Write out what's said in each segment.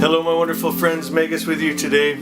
Hello my wonderful friends, Megas with you today,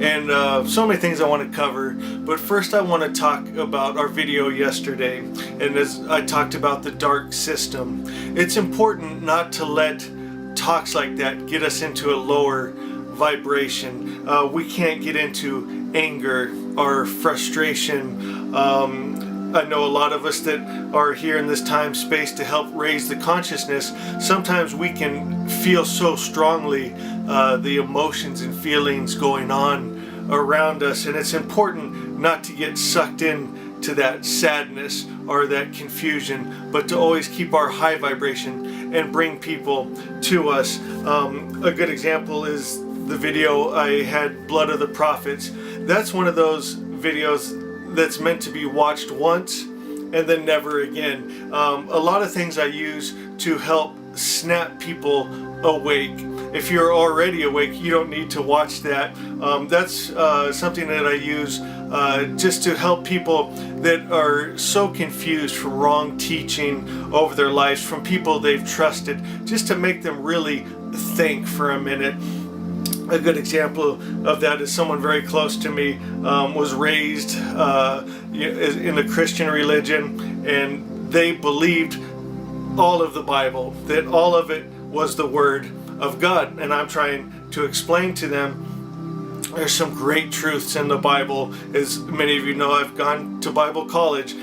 and so many things I want to cover, but first I want to talk about our video yesterday, and as I talked about the dark system. It's important not to let talks like that get us into a lower vibration. We can't get into anger or frustration. I know a lot of us that are here in this time space to help raise the consciousness. Sometimes we can feel so strongly the emotions and feelings going on around us, and it's important not to get sucked in to that sadness or that confusion, but to always keep our high vibration and bring people to us. A good example is the video I had, Blood of the Prophets. That's one of those videos that's meant to be watched once and then never again. A lot of things I use to help snap people awake. If you're already awake, you don't need to watch that. That's something that I use just to help people that are so confused from wrong teaching over their lives, from people they've trusted, just to make them really think for a minute. A good example of that is someone very close to me was raised in the Christian religion, and they believed all of the Bible, that all of it was the Word of God. And I'm trying to explain to them there's some great truths in the Bible. As many of you know, I've gone to Bible college.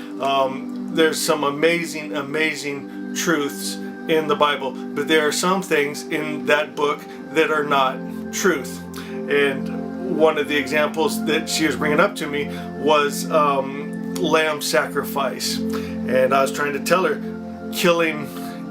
There's some amazing truths in the Bible, but there are some things in that book that are not truth. And one of the examples that she was bringing up to me was lamb sacrifice, and I was trying to tell her killing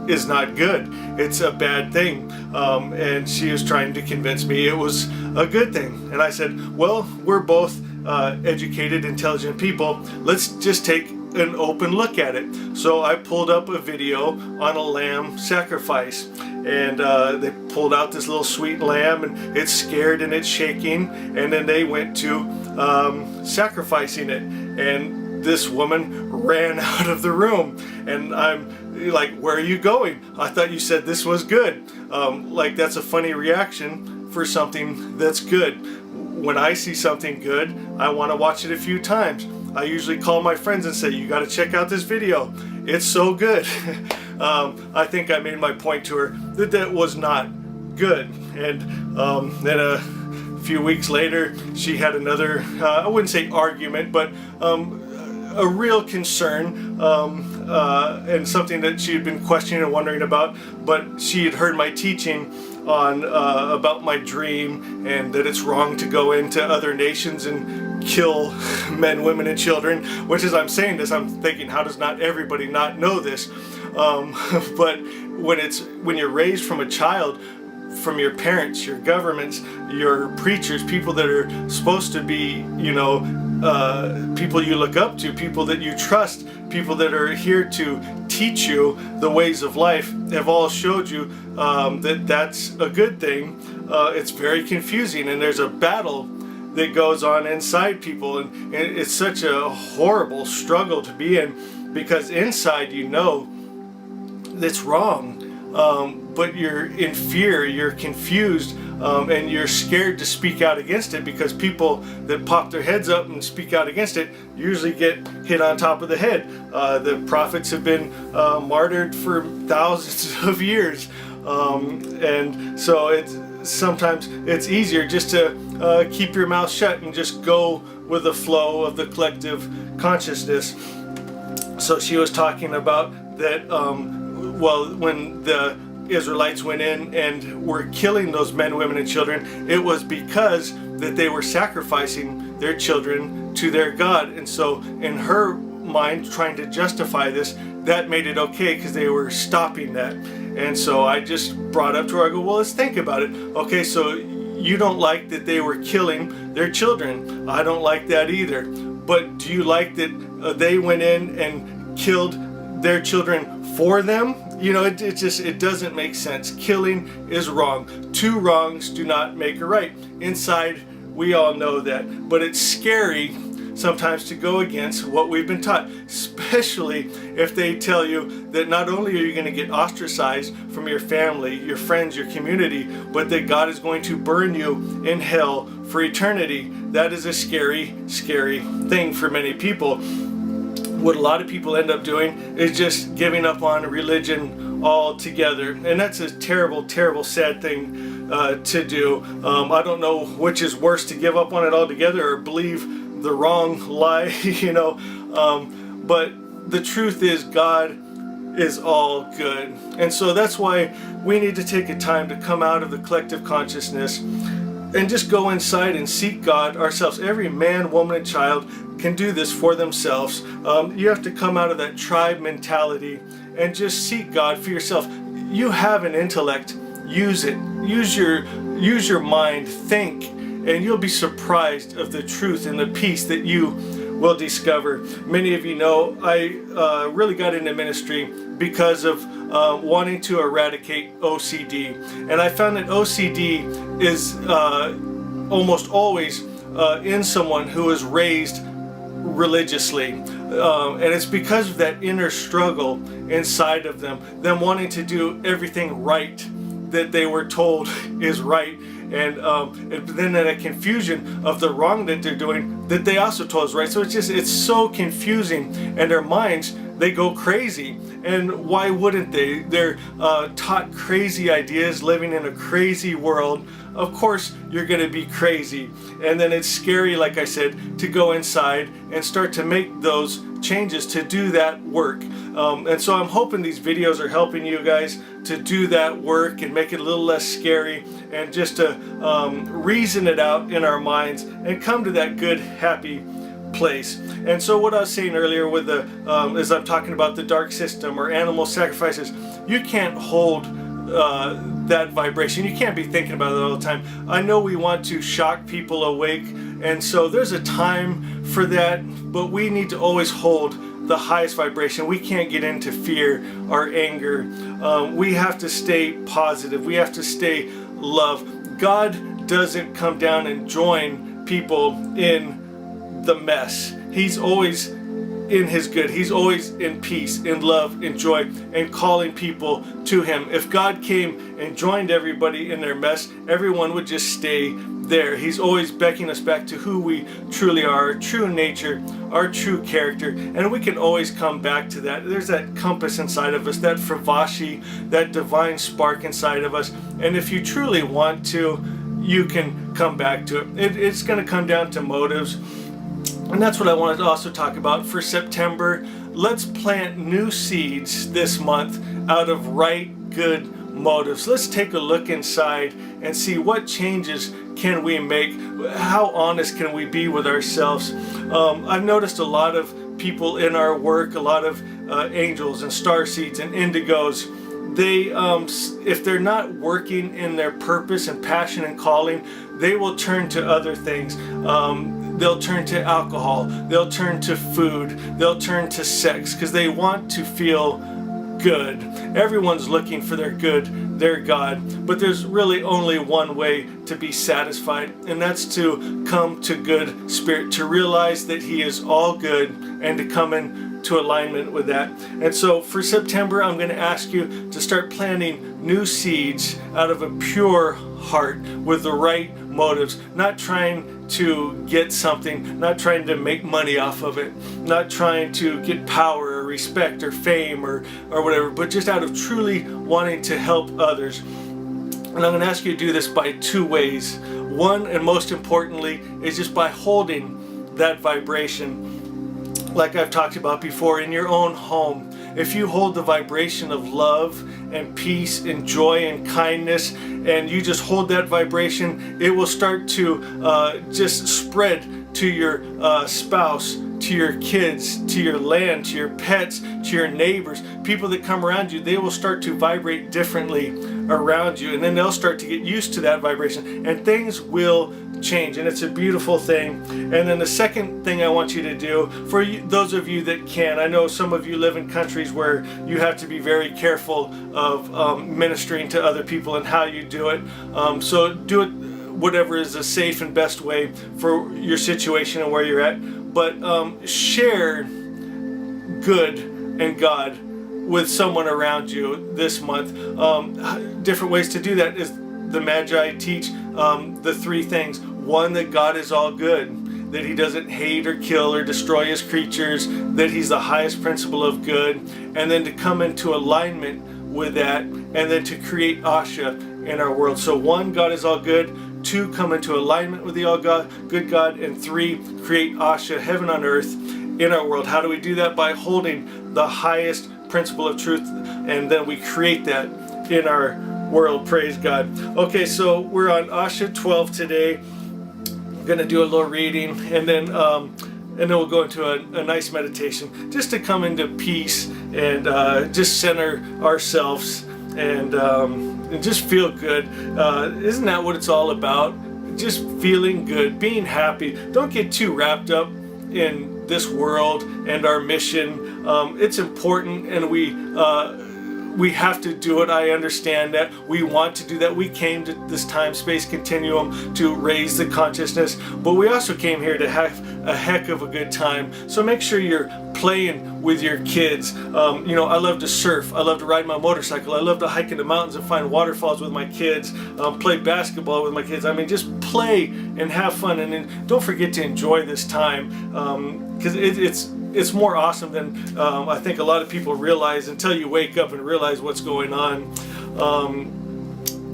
is not good, it's a bad thing, and she was trying to convince me it was a good thing. And I said, well, we're both educated, intelligent people, let's just take an open look at it. So I pulled up a video on a lamb sacrifice, and they pulled out this little sweet lamb, and it's scared and it's shaking, and then they went to sacrificing it, and this woman ran out of the room, and I'm like, where are you going? I thought you said this was good. Like, that's a funny reaction for something that's good. When I see something good, I want to watch it a few times. I usually call my friends and say, you got to check out this video, it's so good. I think I made my point to her that that was not good. And then a few weeks later, she had another, I wouldn't say argument, but a real concern, and something that she had been questioning and wondering about, but she had heard my teaching on about my dream, and that it's wrong to go into other nations and kill men, women, and children. Which, as I'm saying this, I'm thinking, how does not everybody not know this? But when you're raised from a child, from your parents, your governments, your preachers, people that are supposed to be, people you look up to, people that you trust, people that are here to teach you the ways of life, have all showed you that that's a good thing. It's very confusing, and there's a battle that goes on inside people, and it's such a horrible struggle to be in, because inside you know that's wrong, but you're in fear, you're confused, and you're scared to speak out against it, because people that pop their heads up and speak out against it usually get hit on top of the head. The prophets have been martyred for thousands of years, and so sometimes it's easier just to keep your mouth shut and just go with the flow of the collective consciousness. So she was talking about that, when the Israelites went in and were killing those men, women, and children, it was because that they were sacrificing their children to their God. And so in her mind, trying to justify this, that made it okay because they were stopping that. And so I just brought up to her, I go, well, let's think about it. Okay, so you don't like that they were killing their children. I don't like that either. But do you like that they went in and killed their children for them? It doesn't make sense. Killing is wrong. Two wrongs do not make a right. Inside, we all know that. But it's scary sometimes to go against what we've been taught, especially if they tell you that not only are you going to get ostracized from your family, your friends, your community, but that God is going to burn you in hell for eternity. That is a scary, scary thing for many people. What a lot of people end up doing is just giving up on religion altogether, and that's a terrible, terrible, sad thing to do. I don't know which is worse, to give up on it altogether or believe the wrong lie, but the truth is God is all good. And so that's why we need to take a time to come out of the collective consciousness and just go inside and seek God ourselves. Every man, woman, and child can do this for themselves. You have to come out of that tribe mentality and just seek God for yourself. You have an intellect. Use it. Use your mind. Think, and you'll be surprised of the truth and the peace that you will discover. Many of you know I really got into ministry because of wanting to eradicate OCD, and I found that OCD is almost always in someone who is raised religiously, and it's because of that inner struggle inside of them wanting to do everything right that they were told is right, and then that confusion of the wrong that they're doing that they also told is right. So it's so confusing, and their minds, they go crazy. And why wouldn't they? They're taught crazy ideas, living in a crazy world. Of course you're going to be crazy, and then it's scary, like I said, to go inside and start to make those changes, to do that work. And so I'm hoping these videos are helping you guys to do that work and make it a little less scary, and just to reason it out in our minds and come to that good, happy place. And so what I was saying earlier with the as I'm talking about the dark system or animal sacrifices, you can't hold that vibration. You can't be thinking about it all the time. I know we want to shock people awake, and so there's a time for that, but we need to always hold the highest vibration. We can't get into fear or anger. We have to stay positive. We have to stay love. God doesn't come down and join people in the mess. He's always in his good. He's always in peace, in love, in joy, and calling people to him. If God came and joined everybody in their mess, everyone would just stay there. He's always beckoning us back to who we truly are, our true nature, our true character, and we can always come back to that. There's that compass inside of us, that Fravashi, that divine spark inside of us, and if you truly want to, you can come back to it. It's going to come down to motives. And that's what I wanted to also talk about for September. Let's plant new seeds this month out of right, good motives. Let's take a look inside and see what changes can we make. How honest can we be with ourselves? I've noticed a lot of people in our work, a lot of angels and star seeds and indigos, they if they're not working in their purpose and passion and calling, they will turn to other things. They'll turn to alcohol, they'll turn to food, they'll turn to sex, because they want to feel good. Everyone's looking for their good, their God, but there's really only one way to be satisfied, and that's to come to good spirit, to realize that he is all good, and to come into alignment with that. And so for September, I'm going to ask you to start planting new seeds out of a pure heart with the right motives, not trying to get something, not trying to make money off of it, not trying to get power or respect or fame or whatever, but just out of truly wanting to help others. And I'm going to ask you to do this by two ways. One, and most importantly, is just by holding that vibration, like I've talked about before, in your own home. If you hold the vibration of love and peace and joy and kindness, and you just hold that vibration, it will start to just spread to your spouse, to your kids, to your land, to your pets, to your neighbors. People that come around you, they will start to vibrate differently around you, and then they'll start to get used to that vibration, and things will change, and it's a beautiful thing. And then the second thing I want you to do, for you, those of you that can, I know some of you live in countries where you have to be very careful of ministering to other people and how you do it, so do it whatever is the safe and best way for your situation and where you're at. but share good and God with someone around you this month. Different ways to do that is the Magi teach the three things. One, that God is all good, that he doesn't hate or kill or destroy his creatures, that he's the highest principle of good, and then to come into alignment with that, and then to create Asha in our world. So one, God is all good. Two, come into alignment with the all God, good God. And three, create Asha, heaven on earth, in our world. How do we do that? By holding the highest principle of truth, and then we create that in our world. Praise God. Okay, so we're on Asha 12 today. I'm going to do a little reading, and then we'll go into a nice meditation just to come into peace and just center ourselves and just feel good. Isn't that what it's all about? Just feeling good, being happy. Don't get too wrapped up in this world and our mission. It's important, and we have to do it. I understand that. We want to do that. We came to this time-space continuum to raise the consciousness, but we also came here to have a heck of a good time. So make sure you're playing with your kids. I love to surf. I love to ride my motorcycle. I love to hike in the mountains and find waterfalls with my kids. Play basketball with my kids. I mean, just play and have fun. And then don't forget to enjoy this time, because it's more awesome than I think a lot of people realize until you wake up and realize what's going on.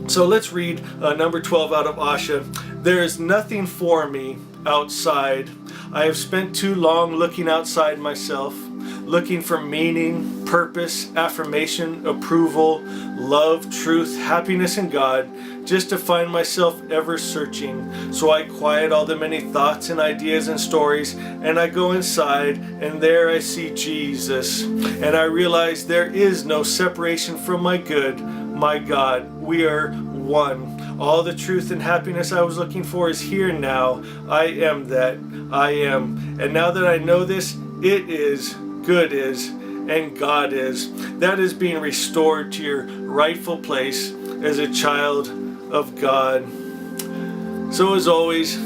So let's read number 12 out of Asha. There is nothing for me outside. I have spent too long looking outside myself, looking for meaning, purpose, affirmation, approval, love, truth, happiness in God, just to find myself ever searching. So I quiet all the many thoughts and ideas and stories, and I go inside, and there I see Jesus. And I realize there is no separation from my good, my God. We are one. All the truth and happiness I was looking for is here now. I am that I am. And now that I know this, it is, good is, and God is. That is being restored to your rightful place as a child of God. So as always,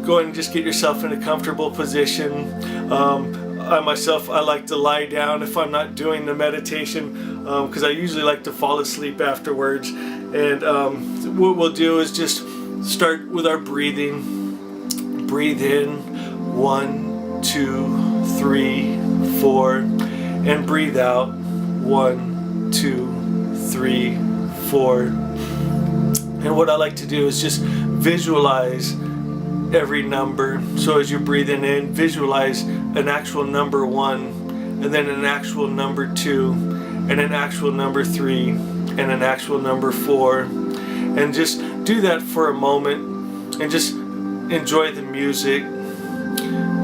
go ahead and just get yourself in a comfortable position. I like to lie down if I'm not doing the meditation, because I usually like to fall asleep afterwards. And what we'll do is just start with our breathing. Breathe in, 1, 2, 3, 4, and breathe out, 1, 2, 3, 4. And what I like to do is just visualize every number. So as you're breathing in, visualize an actual number 1, and then an actual number 2, and an actual number 3, and an actual number 4. And just do that for a moment, and just enjoy the music,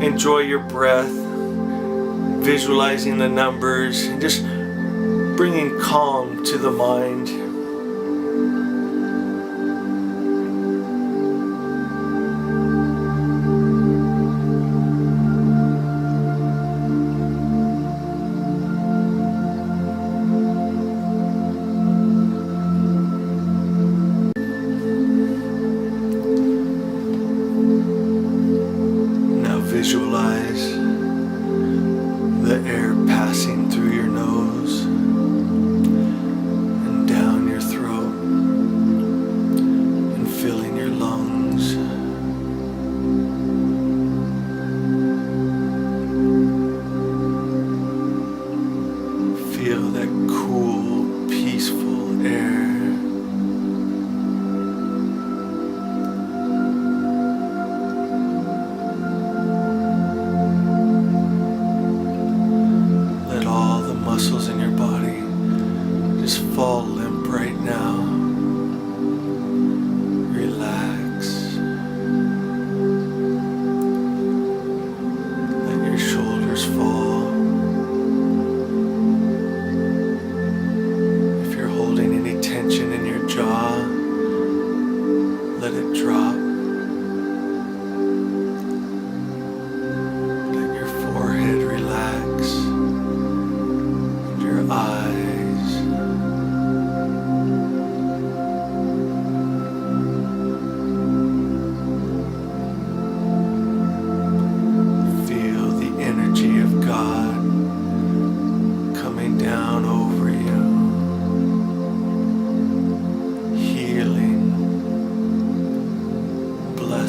enjoy your breath, visualizing the numbers, and just bringing calm to the mind. Visualize the air passing through your nose and down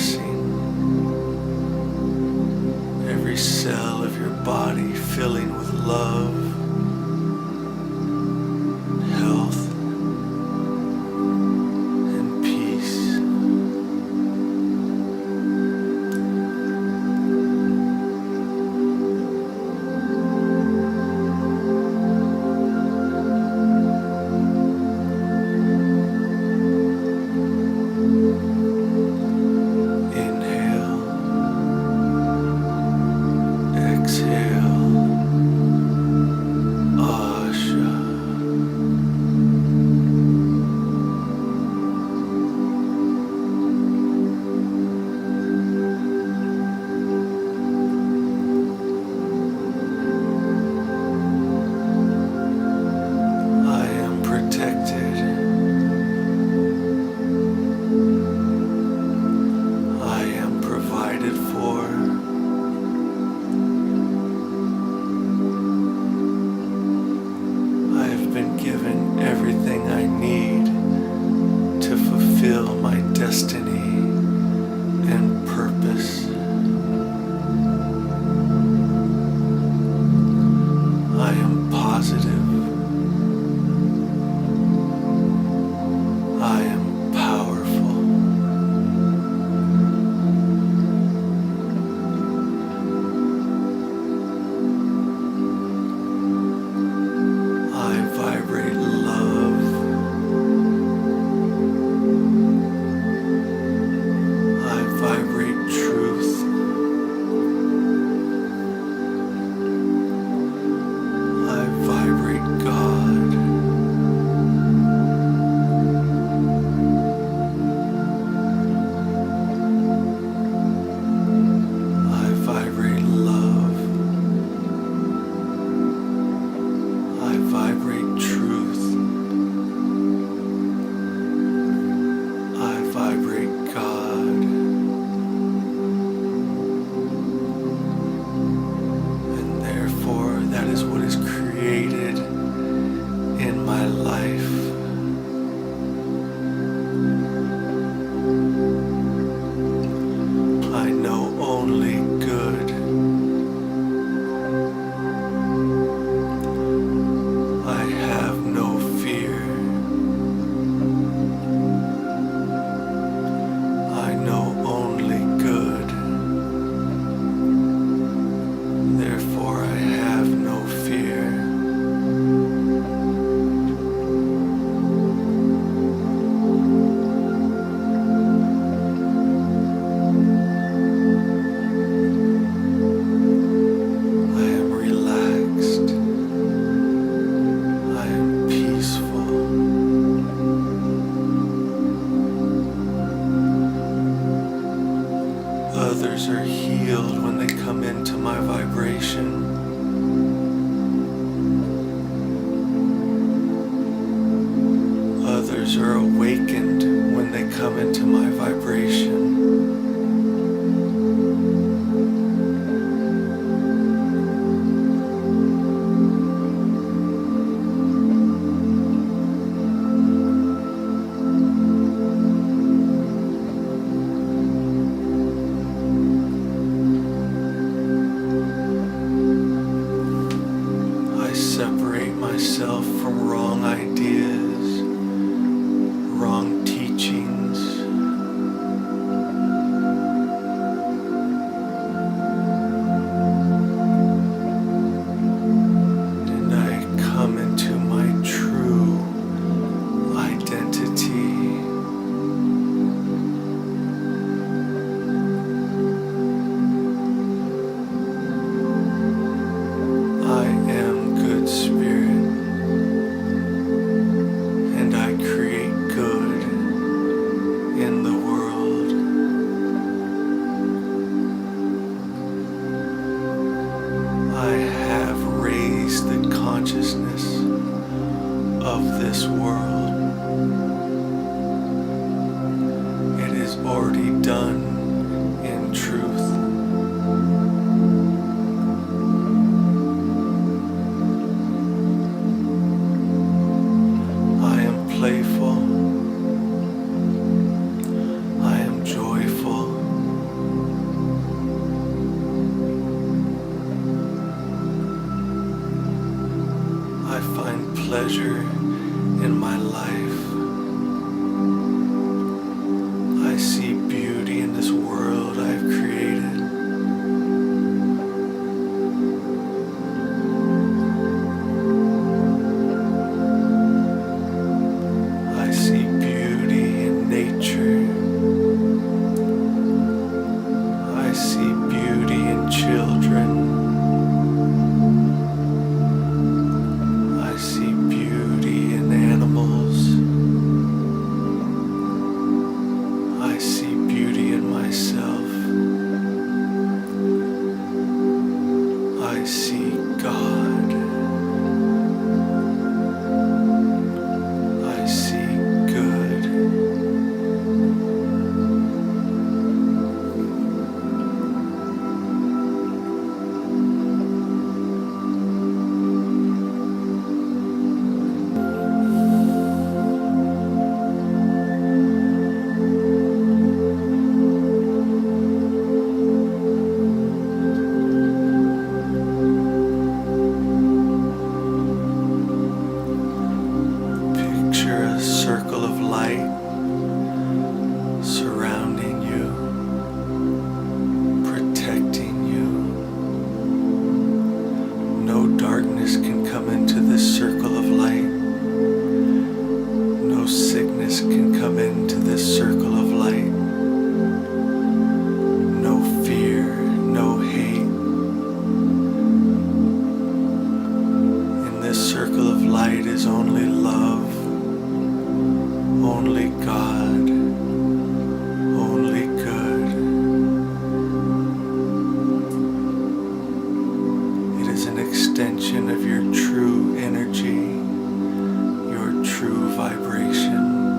blessing. Every cell of your body filling with love, health, and peace. Destiny and purpose. I am positive. I am powerful. I vibrate love. Vibrate truth. I vibrate God. I vibrate love. I vibrate truth. I vibrate God. That is what is created in my life. I know only good. I have no fear. I know only good. Therefore, I have no fear. I am relaxed. I am peaceful. Others are healed when they come into my vibration. Others are awakened when they come into my vibration. I separate myself from wrong ideas, wrong teachings. And I come into my true identity. I am good spirit, and I create good in the world. I have raised the consciousness of this world. It is already done in truth. I am playful. I am joyful. pleasure in my life. I see beauty in this world I've created. I see beauty in nature. I see beauty in children. I see beauty in animals. I see beauty in myself. I see God. I see good. Picture a circle of light surrounding you, protecting you. No darkness can come into this circle of light. No sickness can come into this circle of light. No fear, no hate. In this circle of light is only love. Only God, only good. It is an extension of your true energy, your true vibration,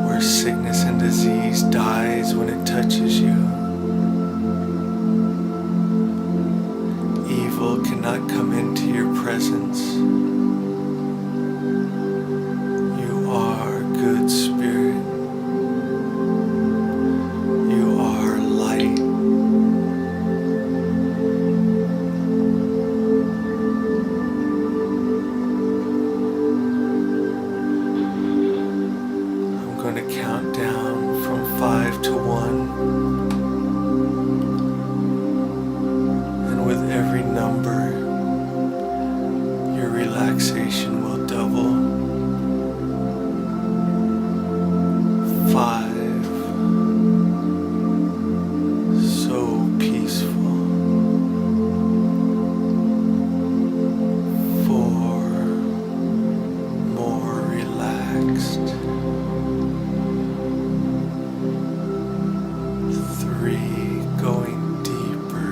where sickness and disease dies when it touches you. Evil cannot come into your presence. Good spirit, you are light. I'm going to count down from 5 to 1, and with every number, your relaxation will double. 5, so peaceful. 4, more relaxed. 3, going deeper.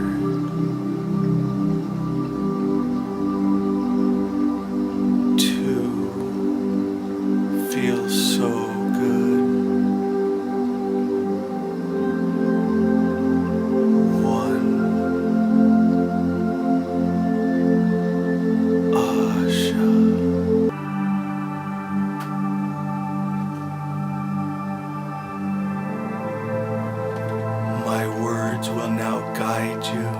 2, feels so good. 1, Asha. My words will now guide you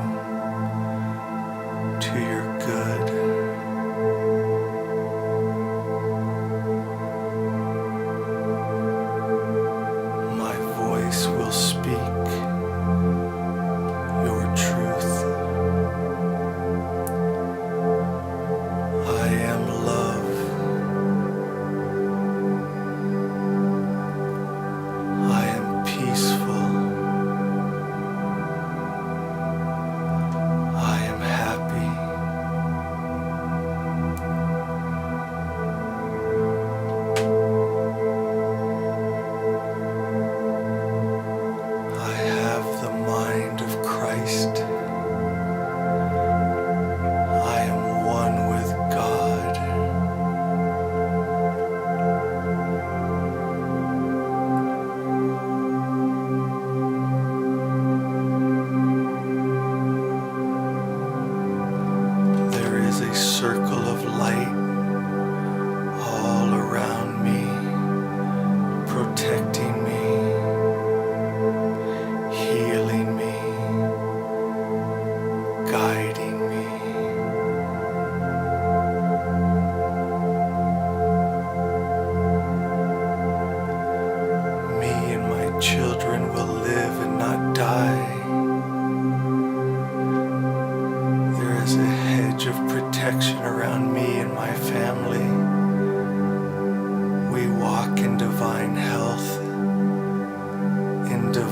to your good. My voice will speak your truth. I am love. I am peaceful. I am happy.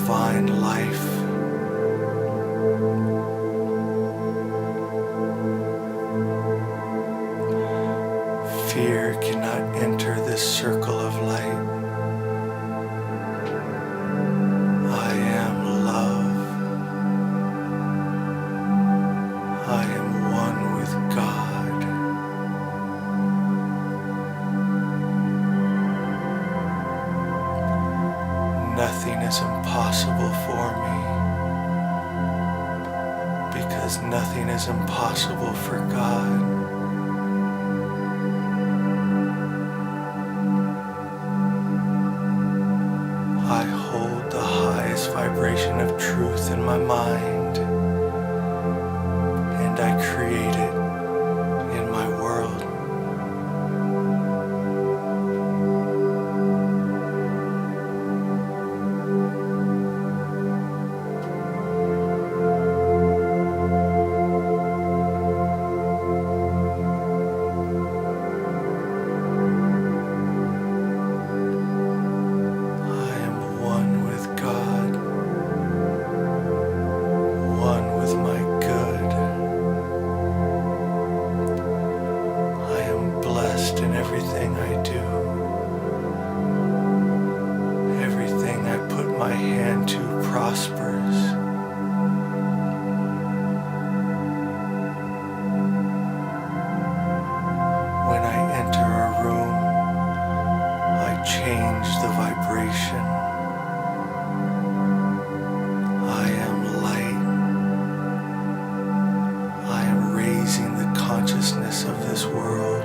divine life. Fear cannot enter this circle of light. I am love. I am one with God. Nothing is impossible for me, because nothing is impossible for God. I hold the highest vibration of truth in my mind, and I create it in my world. My hand to prospers. When I enter a room, I change the vibration. I am light. I am raising the consciousness of this world.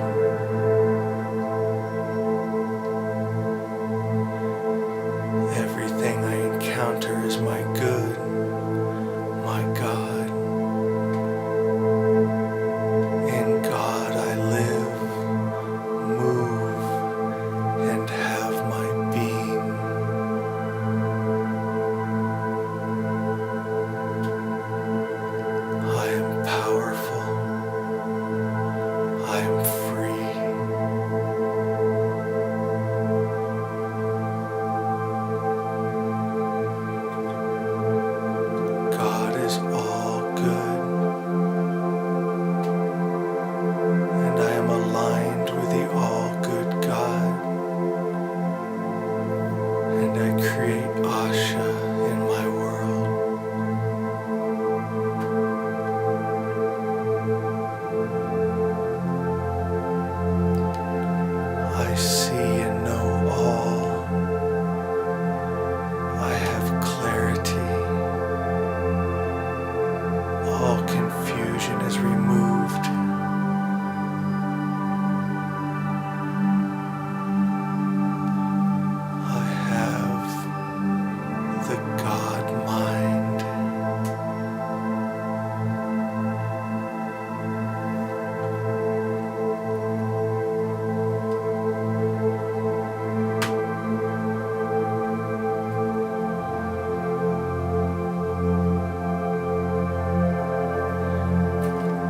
Everything I encounter is my good, my God. In God I live, move, and have my being. I am powerful. I am free. All good, and I am aligned with the all-good God, and I create Asha in my world. I see and know all. I have clarity. All confusion is removed. I have the God mind.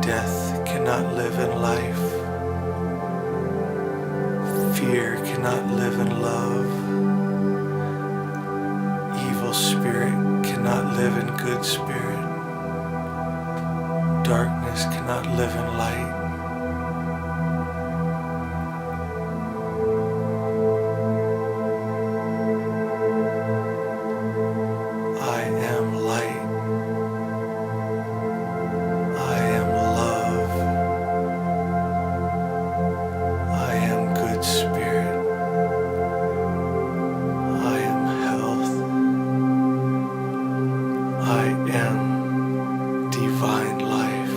Death cannot live in life. Fear cannot live in love. Evil spirit cannot live in good spirit. Darkness cannot live in light. I am light. I am divine life.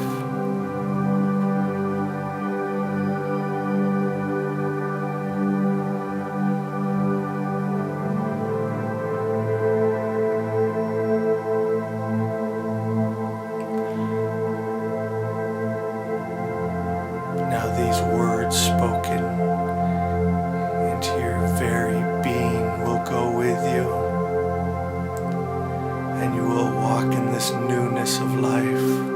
Now these words spoken into your very being will go with you. And you will walk in this newness of life.